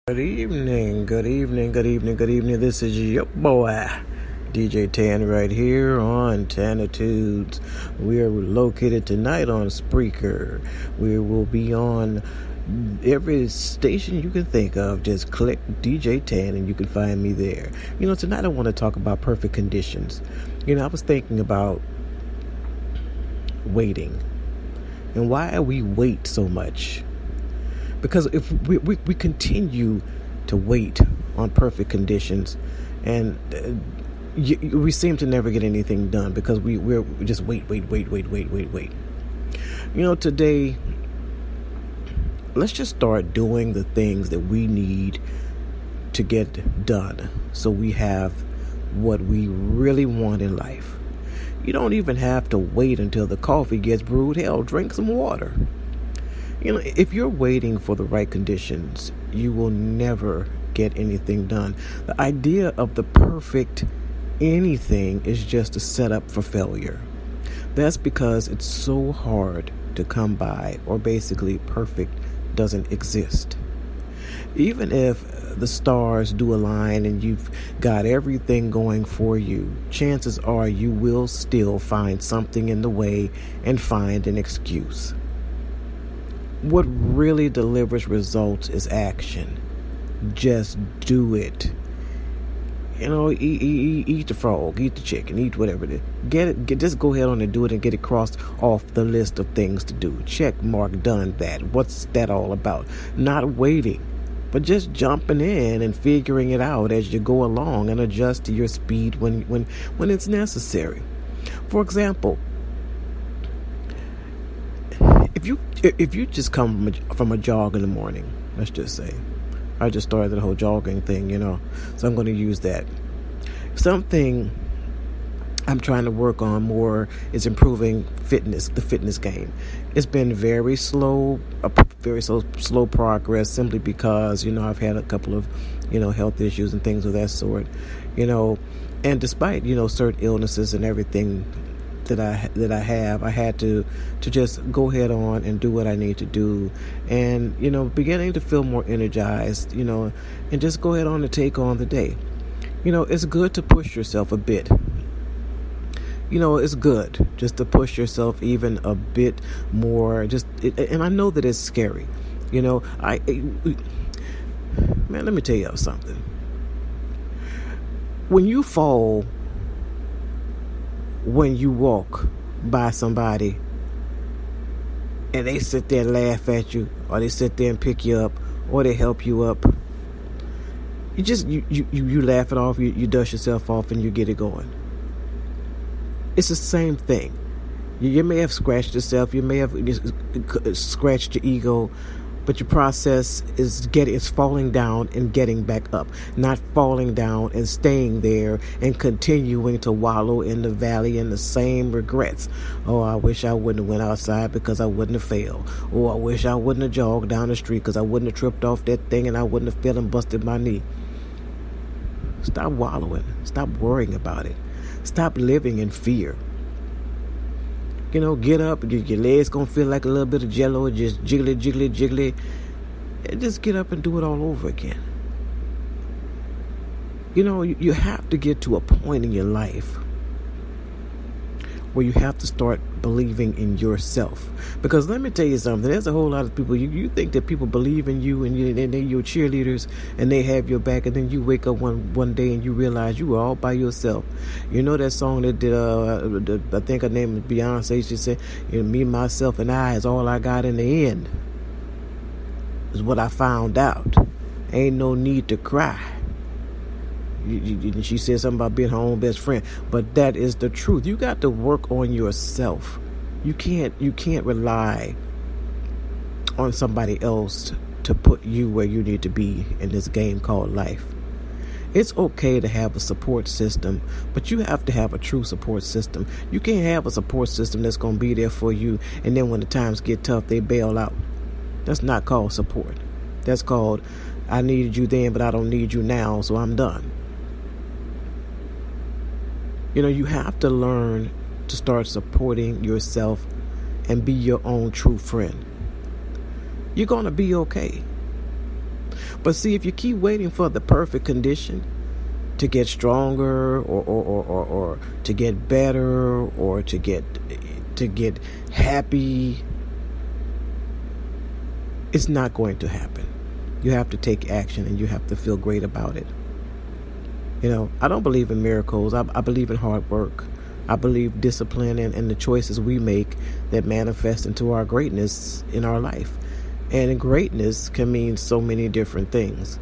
Good evening, good evening, good evening, good evening. This is your boy, DJ Tan, right here on Tanitudes. We are located tonight on Spreaker. We will be on every station you can think of. Just click DJ Tan and you can find me there. Tonight I want to talk about perfect conditions. I was thinking about waiting and why we wait so much. Because if we continue to wait on perfect conditions, and we seem to never get anything done because we're just wait. Today, let's just start doing the things that we need to get done so we have what we really want in life. You don't even have to wait until the coffee gets brewed. Hell, drink some water. If you're waiting for the right conditions, you will never get anything done. The idea of the perfect anything is just a setup for failure. That's because it's so hard to come by, or basically perfect doesn't exist. Even if the stars do align and you've got everything going for you, chances are you will still find something in the way and find an excuse. What really delivers results is action. Just do it. Eat the frog, eat the chicken, eat whatever it is. Just go ahead on and do it and get it crossed off the list of things to do. Check mark, done that. What's that all about? Not waiting, but just jumping in and figuring it out as you go along and adjust to your speed when it's necessary. For example, if you just come from a jog in the morning, let's just say, I just started the whole jogging thing, so I'm going to use that. Something I'm trying to work on more is improving the fitness game. It's been very slow progress, simply because, I've had a couple of, health issues and things of that sort, and despite, certain illnesses and everything that I have, I had to just go head on and do what I need to do, and beginning to feel more energized, and just go ahead on and take on the day. It's good to push yourself a bit. It's good just to push yourself even a bit more. And I know that it's scary. Man, let me tell you something. When you fall, when you walk by somebody and they sit there and laugh at you, or they sit there and pick you up, or they help you up, you laugh it off, you dust yourself off, and you get it going. It's the same thing. You may have scratched yourself, you may have scratched your ego, but your process is falling down and getting back up, not falling down and staying there and continuing to wallow in the valley in the same regrets. Oh, I wish I wouldn't have went outside because I wouldn't have failed. Oh, I wish I wouldn't have jogged down the street because I wouldn't have tripped off that thing and I wouldn't have fell and busted my knee. Stop wallowing. Stop worrying about it. Stop living in fear. Get up, your legs gonna feel like a little bit of jello, just jiggly, and just get up and do it all over again. You have to get to a point in your life where you have to start believing in yourself. Because let me tell you something, there's a whole lot of people, you think that people believe in you and they're your cheerleaders and they have your back, and then you wake up one day and you realize you were all by yourself. That song that did, I think her name is Beyonce, she said, me, myself, and I is all I got in the end, is what I found out. Ain't no need to cry. She said something about being her own best friend, but that is the truth. You got to work on yourself. You can't rely on somebody else to put you where you need to be in this game called life. It's okay to have a support system, but you have to have a true support system. You can't have a support system that's going to be there for you, and then when the times get tough, they bail out. That's not called support. That's called, I needed you then, but I don't need you now, so I'm done. You have to learn to start supporting yourself and be your own true friend. You're going to be okay. But see, if you keep waiting for the perfect condition to get stronger, or to get better, or to get happy, it's not going to happen. You have to take action, and you have to feel great about it. I don't believe in miracles. I believe in hard work. I believe discipline and the choices we make that manifest into our greatness in our life. And greatness can mean so many different things.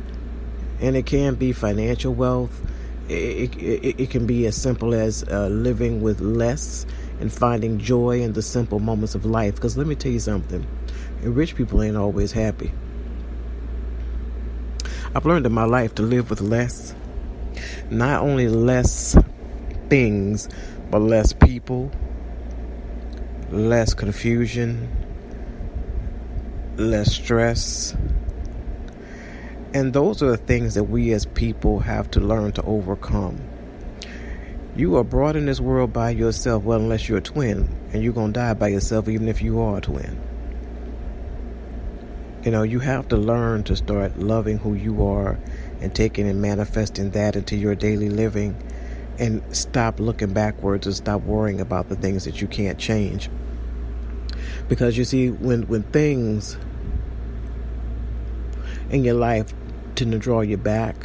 And it can be financial wealth. It can be as simple as living with less and finding joy in the simple moments of life. Because let me tell you something. Rich people ain't always happy. I've learned in my life to live with less. Not only less things, but less people, less confusion, less stress. And those are the things that we as people have to learn to overcome. You are brought in this world by yourself, well, unless you're a twin, and you're going to die by yourself even if you are a twin. You have to learn to start loving who you are and taking and manifesting that into your daily living, and stop looking backwards and stop worrying about the things that you can't change. Because you see, when things in your life tend to draw you back,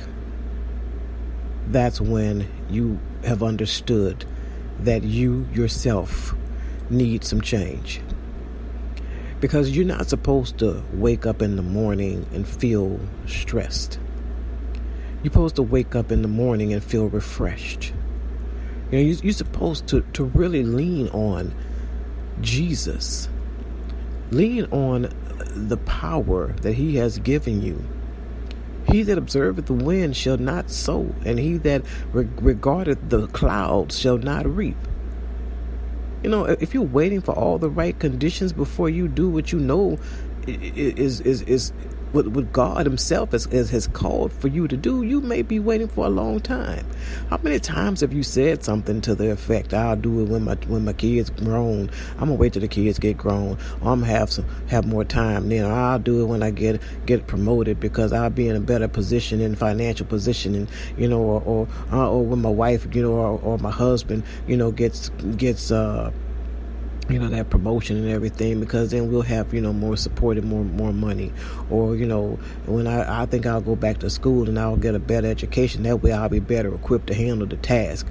that's when you have understood that you yourself need some change. Because you're not supposed to wake up in the morning and feel stressed. You're supposed to wake up in the morning and feel refreshed. You're supposed to really lean on Jesus. Lean on the power that he has given you. He that observeth the wind shall not sow, and he that regardeth the clouds shall not reap. If you're waiting for all the right conditions before you do what you know is what God himself has called for you to do, you may be waiting for a long time. How many times have you said something to the effect, I'll do it when my kids grown. I'm gonna wait till the kids get grown. Or I'm gonna have more time. Then I'll do it when I get promoted, because I'll be in a better position, in financial position, and or when my wife, or my husband, gets that promotion and everything, because then we'll have, more support and more money. Or, when I think I'll go back to school and I'll get a better education. That way I'll be better equipped to handle the task.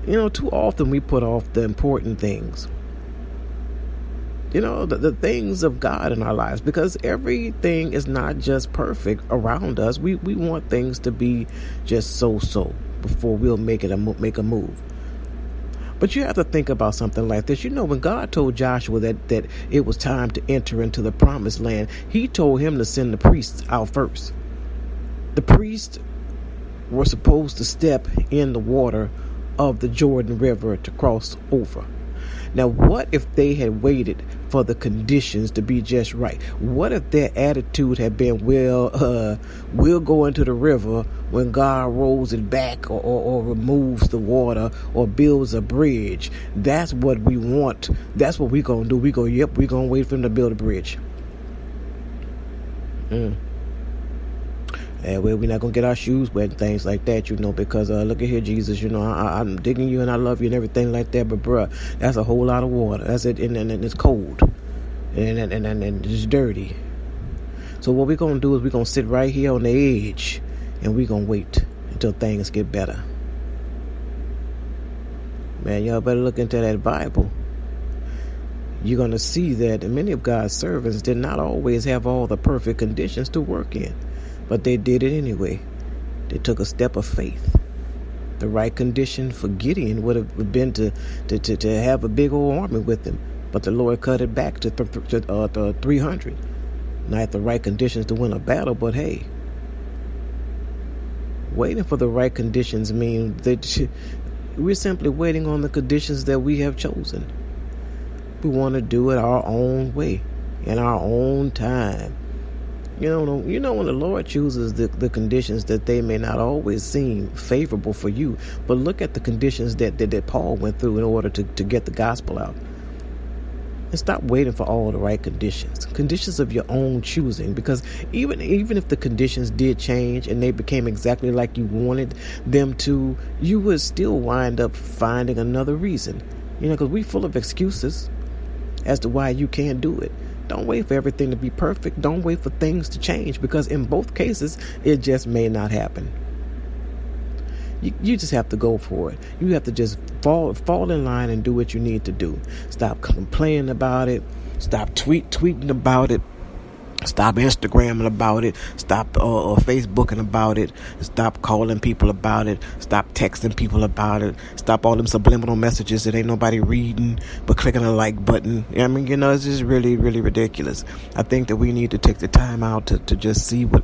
Too often we put off the important things. The things of God in our lives, because everything is not just perfect around us. We want things to be just so before we'll make a move. But you have to think about something like this. When God told Joshua that it was time to enter into the promised land, he told him to send the priests out first. The priests were supposed to step in the water of the Jordan River to cross over. Now, what if they had waited for the conditions to be just right? What if their attitude had been, we'll go into the river when God rolls it back, or removes the water, or builds a bridge? That's what we want. That's what we're going to do. We're going to wait for him to build a bridge. And we're not going to get our shoes wet and things like that, because look at here, Jesus, I'm digging you and I love you and everything like that. But, bruh, that's a whole lot of water. That's it. And it's cold. And it's dirty. So what we're going to do is we're going to sit right here on the edge, and we're going to wait until things get better. Man, y'all better look into that Bible. You're going to see that many of God's servants did not always have all the perfect conditions to work in. But they did it anyway. They took a step of faith. The right condition for Gideon would have been to have a big old army with him. But the Lord cut it back to 300. Not the right conditions to win a battle, but hey. Waiting for the right conditions means that we're simply waiting on the conditions that we have chosen. We want to do it our own way, in our own time. When the Lord chooses the conditions, that they may not always seem favorable for you. But look at the conditions that Paul went through in order to get the gospel out. And stop waiting for all the right conditions of your own choosing, because even if the conditions did change and they became exactly like you wanted them to, you would still wind up finding another reason, because we're full of excuses as to why you can't do it. Don't wait for everything to be perfect. Don't wait for things to change, because in both cases it just may not happen. You just have to go for it. You have to just fall in line and do what you need to do. Stop complaining about it. Stop tweeting about it. Stop Instagramming about it. Stop Facebooking about it. Stop calling people about it. Stop texting people about it. Stop all them subliminal messages that ain't nobody reading but clicking a like button. It's just really, really ridiculous. I think that we need to take the time out to just see what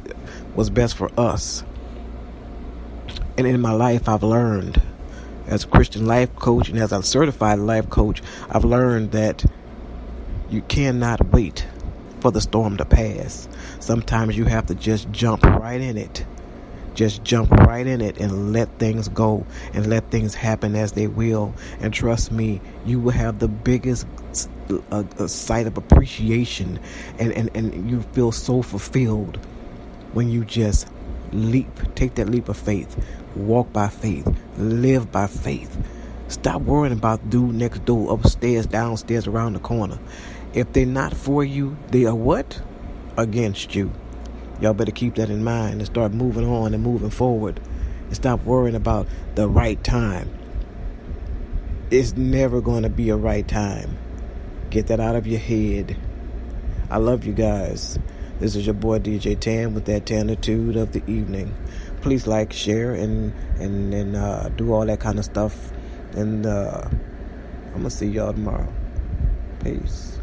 was best for us. And in my life, I've learned, as a Christian life coach and as a certified life coach, I've learned that you cannot wait for the storm to pass. Sometimes you have to just jump right in it. Just jump right in it and let things go and let things happen as they will. And trust me, you will have the biggest sight of appreciation and you feel so fulfilled when you just take that leap of faith, walk by faith, live by faith. Stop worrying about dude next door, upstairs, downstairs, around the corner. If they're not for you, they are what? Against you. Y'all better keep that in mind and start moving on and moving forward, and stop worrying about the right time. It's never going to be a right time. Get that out of your head. I love you guys. This is your boy DJ Tan with that Tanitude of the evening. Please like, share, and do all that kind of stuff. And I'm going to see y'all tomorrow. Peace.